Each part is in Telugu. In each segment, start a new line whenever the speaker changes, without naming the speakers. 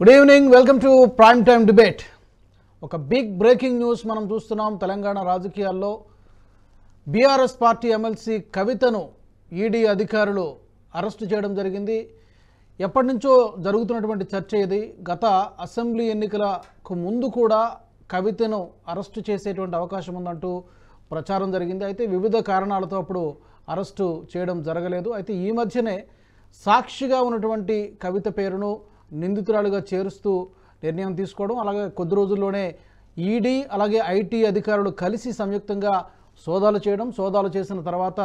Good evening, welcome to prime time debate. ఒక బిగ్ బ్రేకింగ్ న్యూస్ మనం చూస్తున్నాం. తెలంగాణ రాజకీయాల్లో బీఆర్ఎస్ పార్టీ ఎమ్మెల్సీ కవితను ఈడీ అధికారులు అరెస్టు చేయడం జరిగింది. ఎప్పటి నుంచో జరుగుతున్నటువంటి చర్చ ఇది. గత అసెంబ్లీ ఎన్నికలకు ముందు కూడా కవితను అరెస్టు చేసేటువంటి అవకాశం ఉందంటూ ప్రచారం జరిగింది. అయితే వివిధ కారణాలతో అప్పుడు అరెస్టు చేయడం జరగలేదు. అయితే ఈ మధ్యనే సాక్షిగా ఉన్నటువంటి కవిత పేరును నిందితురాలుగా చేరుస్తూ నిర్ణయం తీసుకోవడం, అలాగే కొద్ది రోజుల్లోనే ఈడీ అలాగే ఐటీ అధికారులు కలిసి సంయుక్తంగా సోదాలు చేసిన తర్వాత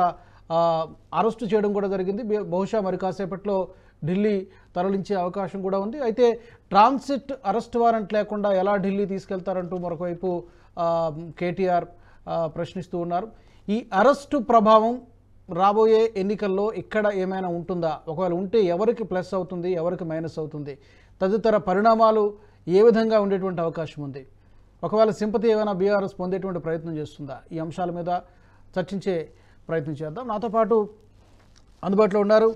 అరెస్టు చేయడం కూడా జరిగింది. బహుశా మరి కాసేపట్లో ఢిల్లీ తరలించే అవకాశం కూడా ఉంది. అయితే ట్రాన్సిట్ అరెస్ట్ వారెంట్ లేకుండా ఎలా ఢిల్లీ తీసుకెళ్తారంటూ మరొకవైపు కేటీఆర్ ప్రశ్నిస్తూ ఉన్నారు. ఈ అరెస్టు ప్రభావం రాబోయే ఎన్నికల్లో ఇక్కడ ఏమైనా ఉంటుందా? ఒకవేళ ఉంటే ఎవరికి ప్లస్ అవుతుంది, ఎవరికి మైనస్ అవుతుంది? తదితర పరిణామాలు ఏ విధంగా ఉండేటువంటి అవకాశం ఉంది? ఒకవేళ సింపతి ఏమైనా బీఆర్ఎస్ పొందేటువంటి ప్రయత్నం చేస్తుందా? ఈ అంశాల మీద చర్చించే ప్రయత్నం చేద్దాం. నాతో పాటు అందుబాటులో ఉన్నారు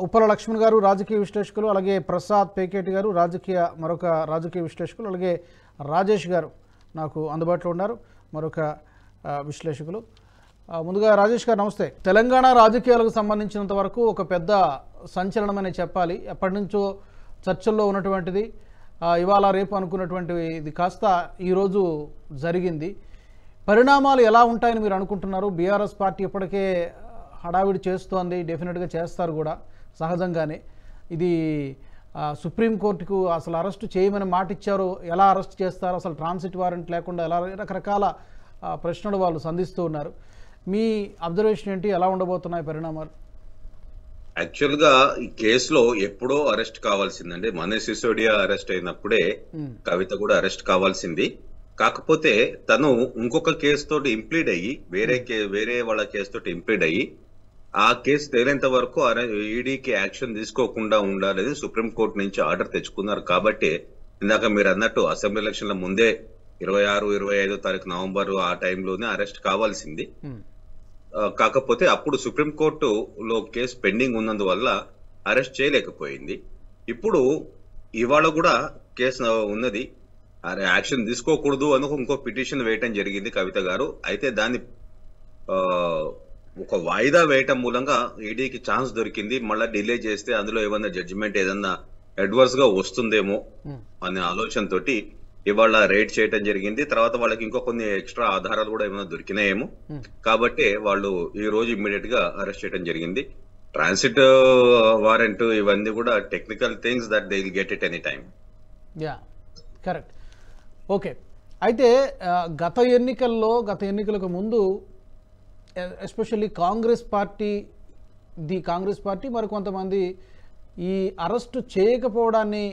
ఉప్పల లక్ష్మణ్ గారు, రాజకీయ విశ్లేషకులు, అలాగే ప్రసాద్ పేకేటి గారు, మరొక రాజకీయ విశ్లేషకులు, అలాగే రాజేష్ గారు నాకు అందుబాటులో ఉన్నారు, మరొక విశ్లేషకులు. ముందుగా రాజేష్ గారు నమస్తే. తెలంగాణ రాజకీయాలకు సంబంధించినంత వరకు ఒక పెద్ద సంచలనమనే చెప్పాలి. ఎప్పటి నుంచో చర్చల్లో ఉన్నటువంటిది, ఇవాళ రేపు అనుకున్నటువంటి ఇది కాస్త ఈరోజు జరిగింది. పరిణామాలు ఎలా ఉంటాయని మీరు అనుకుంటున్నారు? బీఆర్ఎస్ పార్టీ ఇప్పటికే హడావిడి చేస్తోంది, డెఫినెట్గా చేస్తారు కూడా సహజంగానే. ఇది సుప్రీంకోర్టుకు అసలు అరెస్టు చేయమని మాట ఇచ్చారు, ఎలా అరెస్ట్ చేస్తారు, అసలు ట్రాన్సిట్ వారెంట్ లేకుండా ఎలా, రకరకాల ప్రశ్నలు వాళ్ళు సంధిస్తూ ఉన్నారు. మీ అబ్జర్వేషన్ ఏంటి? ఎలా ఉండబోతున్నాయి పరిణామాలు?
యాక్చువల్ గా ఈ కేసులో ఎప్పుడో అరెస్ట్ కావాల్సిందండి. మనీష్ సిసోడియా అరెస్ట్ అయినప్పుడే కవిత కూడా అరెస్ట్ కావాల్సింది. కాకపోతే తను ఇంకొక కేసు తోటి ఇంప్లీడ్ అయ్యి వేరే వాళ్ళ కేసు తోటి ఇంప్లీడ్ అయ్యి ఆ కేసు తేలేంత వరకు ఈడీకి యాక్షన్ తీసుకోకుండా ఉండాలని సుప్రీంకోర్టు నుంచి ఆర్డర్ తెచ్చుకున్నారు. కాబట్టి ఇందాక మీరు అన్నట్టు అసెంబ్లీ ఎలక్షన్ల ముందే 26, 25 తారీఖు నవంబర్ ఆ టైంలోనే అరెస్ట్ కావాల్సింది. కాకపోతే అప్పుడు సుప్రీంకోర్టులో కేసు పెండింగ్ ఉన్నందువల్ల అరెస్ట్ చేయలేకపోయింది. ఇప్పుడు ఇవాళ కూడా కేసు ఉన్నది, యాక్షన్ తీసుకోకూడదు అని ఇంకో పిటిషన్ వేయటం జరిగింది కవిత గారు. అయితే దాన్ని ఒక వాయిదా వేయటం మూలంగా ఈడీకి ఛాన్స్ దొరికింది. మళ్ళీ డిలే చేస్తే అందులో ఏమన్నా జడ్జిమెంట్ ఏదన్నా అడ్వర్స్ గా వస్తుందేమో అనే ఆలోచనతోటి ఇవాళ రైడ్ చేయటం జరిగింది. తర్వాత వాళ్ళకి ఇంకో కొన్ని ఎక్స్ట్రా ఆధారాలు కూడా ఏమైనా దొరికినాయేమో, కాబట్టి వాళ్ళు ఈ రోజు ఇమ్మీడియట్ గా అరెస్ట్ చేయడం జరిగింది. ట్రాన్సిట్ వారెంట్ ఇవన్నీ కూడా technical things that they will get it any time.
Yeah, correct. Okay. అయితే గత ఎన్నికలకు ముందు ఎస్పెషల్లీ కాంగ్రెస్ పార్టీ మరికొంతమంది ఈ అరెస్టు చేయకపోవడాన్ని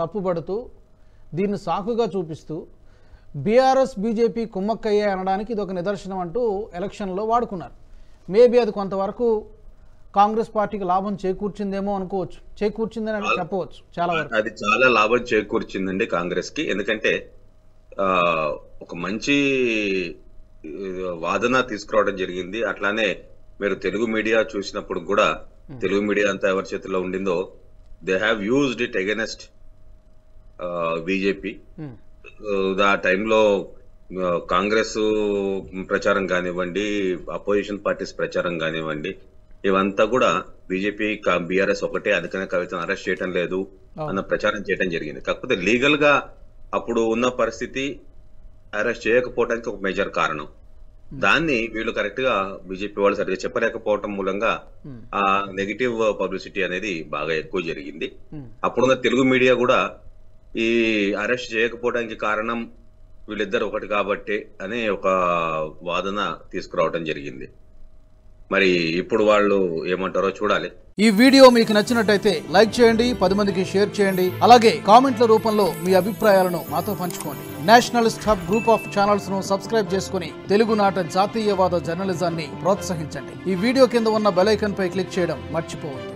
తప్పుపడుతూ, దీన్ని సాకుగా చూపిస్తూ బీఆర్ఎస్ బీజేపీ కుమ్మక్కయ్యాయి అనడానికి ఇది ఒక నిదర్శనం అంటూ ఎలక్షన్లో వాడుకున్నారు. మేబీ అది కొంతవరకు కాంగ్రెస్ పార్టీకి లాభం చేకూర్చిందేమో అనుకోవచ్చు, చేకూర్చిందని చెప్పవచ్చు.
అది చాలా లాభం చేకూర్చిందండి కాంగ్రెస్ కి. ఎందుకంటే ఒక మంచి వాదన తీసుకురావడం జరిగింది. అట్లానే మీరు తెలుగు మీడియా చూసినప్పుడు కూడా, తెలుగు మీడియా అంతా ఎవరి చేతిలో ఉండిందో, they have used it against BJP. ఆ టైంలో కాంగ్రెస్ ప్రచారం కానివ్వండి, అపోజిషన్ పార్టీస్ ప్రచారం కానివ్వండి, ఇవంతా కూడా బీజేపీ బీఆర్ఎస్ ఒకటే, అందుకనే కవితను అరెస్ట్ చేయడం లేదు అన్న ప్రచారం చేయడం జరిగింది. కాకపోతే లీగల్ గా అప్పుడు ఉన్న పరిస్థితి అరెస్ట్ చేయకపోవడానికి ఒక మేజర్ కారణం. దాన్ని వీళ్ళు కరెక్ట్ గా బీజేపీ వాళ్ళు సరిగ్గా చెప్పలేకపోవటం మూలంగా ఆ నెగిటివ్ పబ్లిసిటీ అనేది బాగా ఎక్కువ జరిగింది. అప్పుడున్న తెలుగు మీడియా కూడా ఈ అరెస్ట్ చేయకపోవడానికి కారణం వీళ్ళిద్దరు ఒకటి కాబట్టి అనే ఒక వాదన తీసుకురావడం జరిగింది. మరి ఇప్పుడు వాళ్ళు ఏమంటారో చూడాలి.
ఈ వీడియో మీకు నచ్చినట్టయితే లైక్ చేయండి, 10 మందికి షేర్ చేయండి, అలాగే కామెంట్ల రూపంలో మీ అభిప్రాయాలను మాతో పంచుకోండి. Nationalist hub group of channels ను సబ్స్క్రైబ్ చేసుకుని తెలుగునాట జాతీయవాద జర్నలిజాన్ని ప్రోత్సహించండి. ఈ వీడియో కింద ఉన్న బెల్ ఐకాన్ పై క్లిక్ చేయడం మర్చిపోవద్దు.